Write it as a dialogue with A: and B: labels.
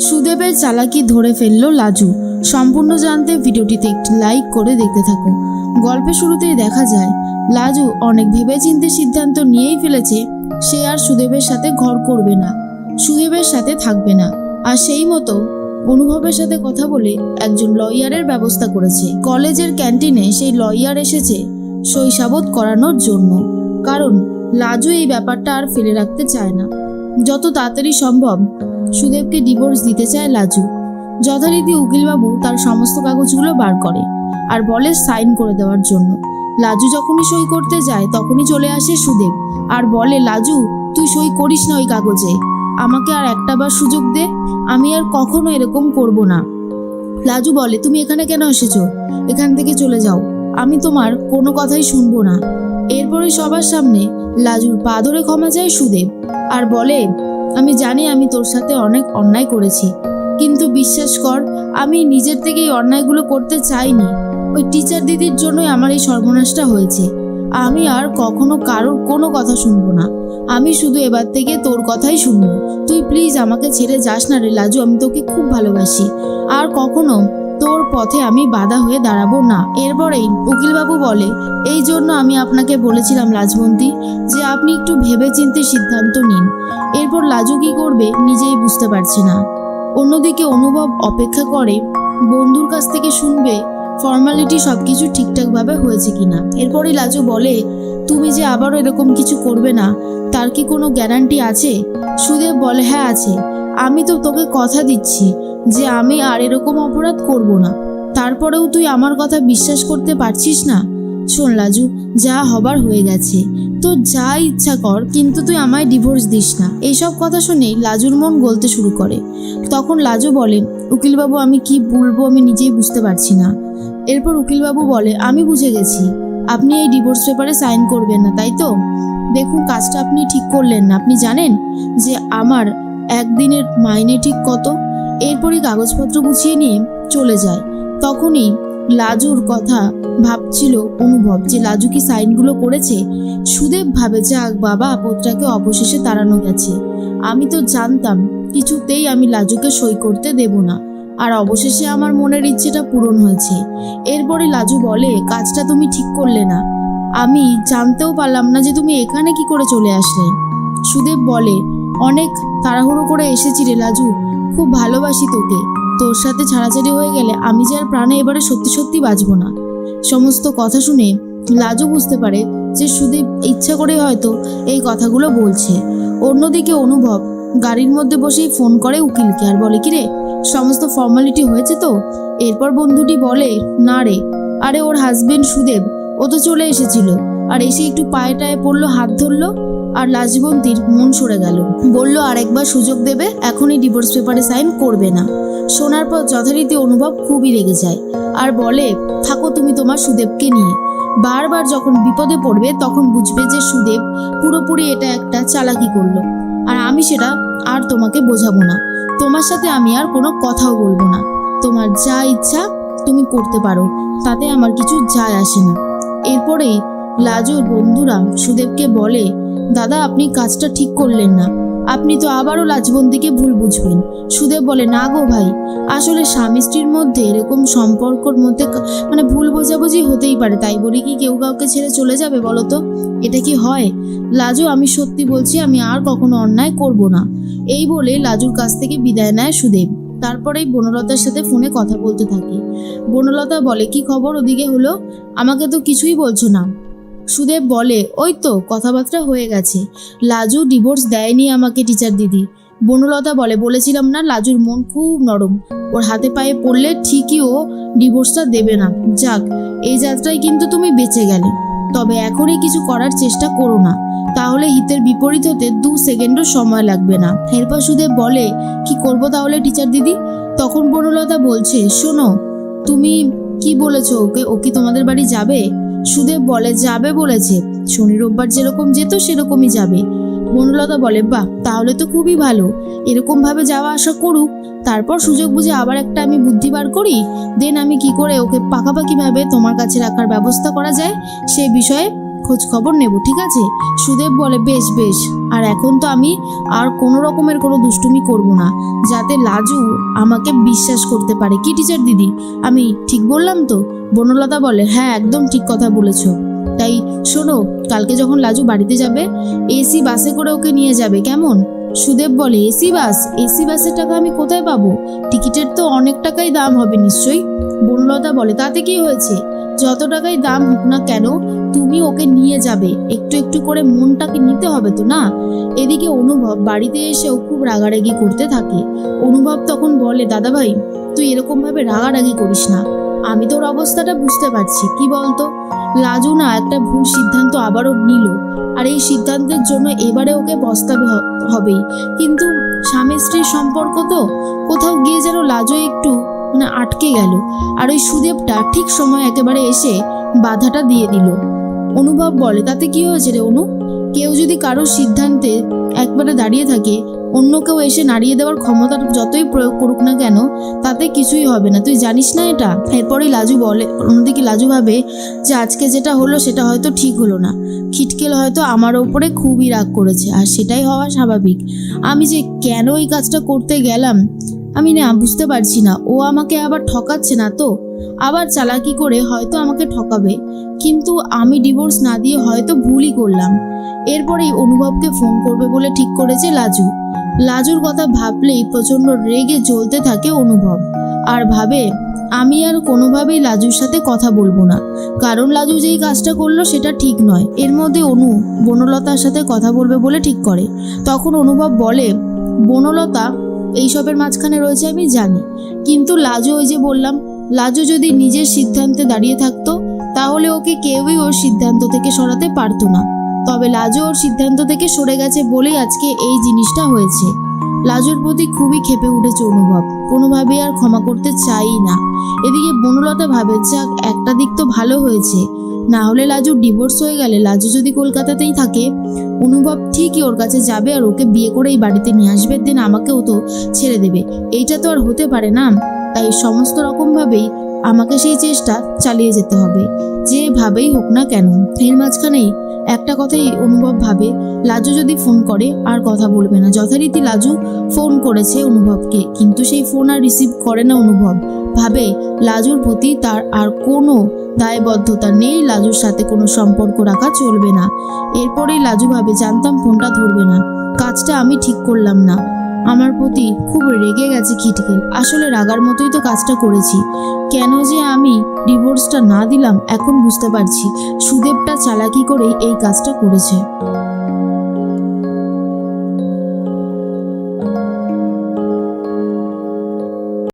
A: সুদেবের চালাকি ধরে ফেলল লাজু। সম্পূর্ণ জানতে ভিডিওটিতে একটি লাইক করে দেখতে থাকো। গল্পের শুরুতেই দেখা যায় লাজু অনেক ভেবেচিন্তে সিদ্ধান্ত নিয়েই ফেলেছে সে আর সুদেবের সাথে ঘর করবে না, সুদেবের সাথে থাকবে না। আর সেই মতো অনুভবের সাথে কথা বলে একজন লয়ারের ব্যবস্থা করেছে। কলেজের ক্যান্টিনে সেই লয়ার এসেছে শৈশাবত করানোর জন্য, কারণ লাজু এই ব্যাপারটা আর ফেলে রাখতে চায় না। যত তাড়াতাড়ি সম্ভব সুদেবকে ডিভোর্স দিতে চায় লাজু। যথারীতি উকিলবাবু তার সমস্ত কাগজগুলো বার করে আর বলে সাইন করে দেওয়ার জন্য। লাজু যখনই সই করতে যায় তখনই চলে আসে সুদেব আর বলে, লাজু তুই সই করিস না ওই কাগজে, আমাকে আর একটা বার সুযোগ দে, আমি আর কখনো এরকম করব না। লাজু বলে, তুমি এখানে কেন এসেছো? এখান থেকে চলে যাও, আমি তোমার কোনো কথাই শুনবো না। এরপরে সবার সামনে লাজুর পা ধরে ক্ষমা চায় সুদেব আর বলে, আমি জানি আমি তোর সাথে অনেক অন্যায় করেছি, কিন্তু বিশ্বাস কর আমি নিজের থেকে এই অন্যায়গুলো করতে চাইনি। ওই টিচার দিদির জন্যই আমার এই সর্বনাশটা হয়েছে। আমি আর কখনো কারোর কোনো কথা শুনবো না, আমি শুধু এবার থেকে তোর কথাই শুনবো। তুই প্লিজ আমাকে ছেড়ে যাস না রে লাজু, আমি তোকে খুব ভালোবাসি, আর কখনো তোর পথে আমি বাধা হয়ে দাঁড়াবো না। এরপরেই উকিলবাবু বলে, এই জন্য আমি আপনাকে বলেছিলাম লাজবন্তী যে আপনি একটু ভেবেচিন্তে সিদ্ধান্ত নিন। এরপর লাজু কি করবে নিজেই বুঝতে পারছে না। অন্যদিকে অনুভব অপেক্ষা করে বন্ধুর কাছ থেকে শুনবে ফর্মালিটি সবকিছু ঠিকঠাকভাবে হয়েছে কিনা। এরপরই লাজু বলে, তুমি যে আবারও এরকম কিছু করবে না তার কি কোনো গ্যারান্টি আছে? সুদেব বলে, হ্যাঁ আছে, আমি তো তোকে কথা দিচ্ছি যে আমি আর এরকম অপরাধ করব না। তারপরেও তুই আমার কথা বিশ্বাস করতে পারছিস না? শোন লাজু, যা হবার হয়ে গেছে, তো যা ইচ্ছা কর, কিন্তু তুই আমায় ডিভোর্স দিস না। এইসব কথা শুনে লাজুর মন গলতে শুরু করে। তখন লাজু বলে, উকিলবাবু আমি কি বলবো আমি নিজেই বুঝতে পারছি না। এরপর উকিলবাবু বলে, আমি বুঝে গেছি, আপনি এই ডিভোর্স পেপারে সাইন করবেন না, তাই তো? দেখুন কাজটা আপনি ঠিক করলেন না। আপনি জানেন যে আমার একদিনের মাইনে ঠিক কত? এরপরই কাগজপত্র গুছিয়ে নিয়ে চলে যায়। তখনই লাজুর কথা ভাবছিল অনুভব যে লাজু কি সাইনগুলো করেছে। সুদেব ভাবে, যাক বাবা, আপদটাকে অবশেষে তাড়ানো গেছে। আমি তো জানতাম কিছুতেই আমি লাজুকে সই করতে দেব না, আর অবশেষে আমার মনের ইচ্ছেটা পূরণ হয়েছে। এরপরে লাজু বলে, কাজটা তুমি ঠিক করলে না, আমি জানতেও পারলাম না যে তুমি এখানে কি করে চলে আসলে। সুদেব বলে, অনেক তাড়াহুড়ো করে এসেছি রে লাজু, খুব ভালোবাসি তোকে, তোর সাথে ছাড়াছাড়ি হয়ে গেলে আমি যে আর প্রাণে এবারে সত্যি সত্যি বাঁচবো না। সমস্ত কথা শুনে লাজু বুঝতে পারে যে সুদেব ইচ্ছা করে হয়তো এই কথাগুলো বলছে। অন্যদিকে অনুভব গাড়ির মধ্যে বসেই ফোন করে উকিলকে আর বলে, কিরে সমস্ত ফর্মালিটি হয়েছে তো? এরপর বন্ধুটি বলে, না রে, আরে ওর হাজবেন্ড সুদেব ও তো চলে এসেছিল, আর এসে একটু পায়ে টায়ে পড়লো, হাত ধরলো, আর লাজবন্তীর মন সরে গেল। বলল আরেকবার সুযোগ দেবে, এখনই ডিভোর্স পেপারে সাইন করবে না। শোনার পর যথারীতি অনুভব খুবই রেগে যায় আর বলে, থাকো তুমি তোমার সুদেবকে নিয়ে, বারবার যখন বিপদে পড়বে তখন বুঝবে যে সুদেব পুরোপুরি এটা একটা চালাকি করলো, আর আমি সেটা আর তোমাকে বোঝাবো না। তোমার সাথে আমি আর কোনো কথাও বলবো না, তোমার যা ইচ্ছা তুমি করতে পারো, তাতে আমার কিছু যায় আসে না। এরপরেই লাজুর বন্ধুরা সুদেবকে বলে, দাদা আপনি কাজটা ঠিক করলেন না, আপনি তো আবারও লাজবন্তীকে ভুল বুঝবেন। সুদেব বলে, না গো ভাই, আসলে স্বামী স্ত্রীর মধ্যে এরকম সম্পর্কর মধ্যে ভুল বোঝাবুঝি হতেই পারে, তাই বলি কি কেউ কাউকে ছেড়ে চলে যাবে বলো তো? এটা কি হয়? লাজু আমি সত্যি বলছি, আমি আর কখনো অন্যায় করব না। এই বলে লাজুর কাছ থেকে বিদায় নেয় সুদেব। তারপরেই বনলতার সাথে ফোনে কথা বলতে থাকে। বনলতা বলে, কি খবর ওদিকে হলো? আমাকে তো কিছুই বলছো না। সুদেব বলে, ওই তো কথাবার্তা হয়ে গেছে, লাজু ডিভোর্স দেয়নি আমাকে টিচার দিদি। বনলতা বলে, বলেছিলাম না লাজুর মন খুব নরম, ওর হাতে পায়ে পড়লে ঠিকই ও ডিভোর্সটা দেবে না। যাক, এই যাত্রায় কিন্তু তুমি বেঁচে গেলে, তবে এখনই কিছু করার চেষ্টা করো না, তাহলে হিতের বিপরীত হতে 2 সেকেন্ডও সময় লাগবে না। এরপর সুদেব বলে, কি করব তাহলে টিচার দিদি? তখন বনলতা বলছে, শোনো, তুমি কি বলেছো ওকে, ও কি তোমাদের বাড়ি যাবে? সুদেব বলে, যাবে বলেছে, শনি রোববার যেরকম যেত সেরকমই যাবে। বনলতা বলে, বাহ, তাহলে তো খুবই ভালো, এরকম ভাবে যাওয়া আসা করুক, তারপর সুযোগ বুঝে আবার একটা আমি বুদ্ধি বার করি, দেন আমি কি করে ওকে পাকাপাকি ভাবে তোমার কাছে রাখার ব্যবস্থা করা যায় সেই বিষয়ে খোঁজ খবর নেব, ঠিক আছে? সুদেব বলে বেশ বেশ। আর এখন তো আমি আর কোনো রকমের কোনো দুষ্টুমি করব না, যাতে লাজু আমাকে বিশ্বাস করতে পারে। কি টিচার দিদি, আমি ঠিক বললাম তো? বনলতা বলে হ্যাঁ, একদম ঠিক কথা বলেছো। তাই শোনো, কালকে যখন লাজু বাড়িতে যাবে এসি বাসে করে ওকে নিয়ে যাবে, কেমন? সুদেব বলে এসি বাসের টাকা আমি কোথায় পাবো? টিকিটের তো অনেক টাকাই দাম হবে নিশ্চয়ই। বনলতা বলে তাতে কি হয়েছে, যত টাকাই দাম হোক না কেন তুমি ওকে নিয়ে যাবে, একটু একটু করে মনটাকে নিতে হবে তো না? এদিকে অনুভব বাড়িতে এসেও খুব রাগারাগি করতে থাকে। অনুভব তখন বলে দাদা ভাই, তুই এরকম ভাবে রাগারাগি করিস না, আমি তোর অবস্থাটা বুঝতে পারছি। কি বলতো, লাজু না একটা ভুল সিদ্ধান্ত আবারও নিল, আর এই সিদ্ধান্তের জন্য এবারে ওকে পস্তাবে হবেই। কিন্তু স্বামী স্ত্রীর সম্পর্ক তো, কোথাও গিয়ে যেন লাজু একটু আটকে গেল, আর ওই সুদেবটা ঠিক সময় একেবারে এসে বাধাটা দিয়ে দিল। অনুভব বলে তাতে কি হয়েছে রে অনু, কেউ যদি কারোর সিদ্ধান্তে একবারে দাঁড়িয়ে থাকে, অন্য কেউ এসে নাড়িয়ে দেওয়ার ক্ষমতা যতই প্রয়োগ করুক না কেন, তাতে কিছুই হবে না, তুই জানিস না এটা? এরপরেই লাজু বলে, অন্যদিকে লাজু ভাবে যে আজকে যেটা হলো সেটা হয়তো ঠিক হলো না, খিটকেল হয়তো আমার ওপরে খুবই রাগ করেছে, আর সেটাই হওয়া স্বাভাবিক। আমি যে কেন এই কাজটা করতে গেলাম আমি না বুঝতে পারছি না। ও আমাকে আবার ঠকাচ্ছে না তো? আবার চালাকি করে হয়তো আমাকে ঠকাবে, কিন্তু আমি ডিভোর্স না দিয়ে হয়তো ভুলই করলাম। এরপরেই অনুভবকে ফোন করবে বলে ঠিক করেছে লাজু। লাজুর কথা ভাবলেই প্রচন্ড রেগে জ্বলতে থাকে অনুভব, আর ভাবে আমি আর কোনোভাবেই লাজুর সাথে কথা বলবো না, কারণ লাজু যেই কাজটা করলো সেটা ঠিক নয়। এর মধ্যে অনু বনলতার সাথে কথা বলবে বলে ঠিক করে। তখন অনুভব বলে বনলতা এইসবের মাঝখানে রয়েছে আমি জানি, কিন্তু লাজু, ওই যে বললাম, লাজু যদি নিজের সিদ্ধান্তে দাঁড়িয়ে থাকতো তাহলে ওকে কেউই ওর সিদ্ধান্ত থেকে সরাতে পারতো না। তবে লাজু ওর সিদ্ধান্ত থেকে সরে গেছে বলেই আজকে এই জিনিসটা হয়েছে। লাজুর প্রতি খুবই ক্ষেপে উঠেছে অনুভব, কোনোভাবেই আর ক্ষমা করতে চাই না। এদিকে বনলতা ভাবে যাক একটা দিক তো ভালো হয়েছে, না হলে লাজুর ডিভোর্স হয়ে গেলে লাজু যদি কলকাতাতেই থাকে, অনুভব ঠিকই ওর কাছে যাবে আর ওকে বিয়ে করে এই বাড়িতে নিয়ে আসবে, দেন আমাকেও তো ছেড়ে দেবে। এইটা তো আর হতে পারে না, তাই সমস্ত রকমভাবেই আমাকে সেই চেষ্টা চালিয়ে যেতে হবে, যেভাবেই হোক না কেন। এর মাঝখানেই একটা কথাই অনুভব ভাবে, লাজু যদি ফোন করে আর কথা বলবে না। যথারীতি লাজু ফোন করেছে অনুভবকে, কিন্তু সেই ফোন আর রিসিভ করে না অনুভব। ভাবে লাজুর প্রতি তার আর কোনো দায়বদ্ধতা নেই, লাজুর সাথে কোনো সম্পর্ক রাখা চলবে না। এরপরেই লাজু ভাবে জানতাম ফোনটা ধরবে না, কাজটা আমি ঠিক করলাম না, আমার প্রতি খুব রেগে গেছে খিটকেল, আসলে রাগার মতোই তো কাজটা করেছি। কেন যে আমি ডিভোর্সটা না দিলাম এখন বুঝতে পারছি, সুদেবটা চালাকি করেই এই কাজটা করেছে।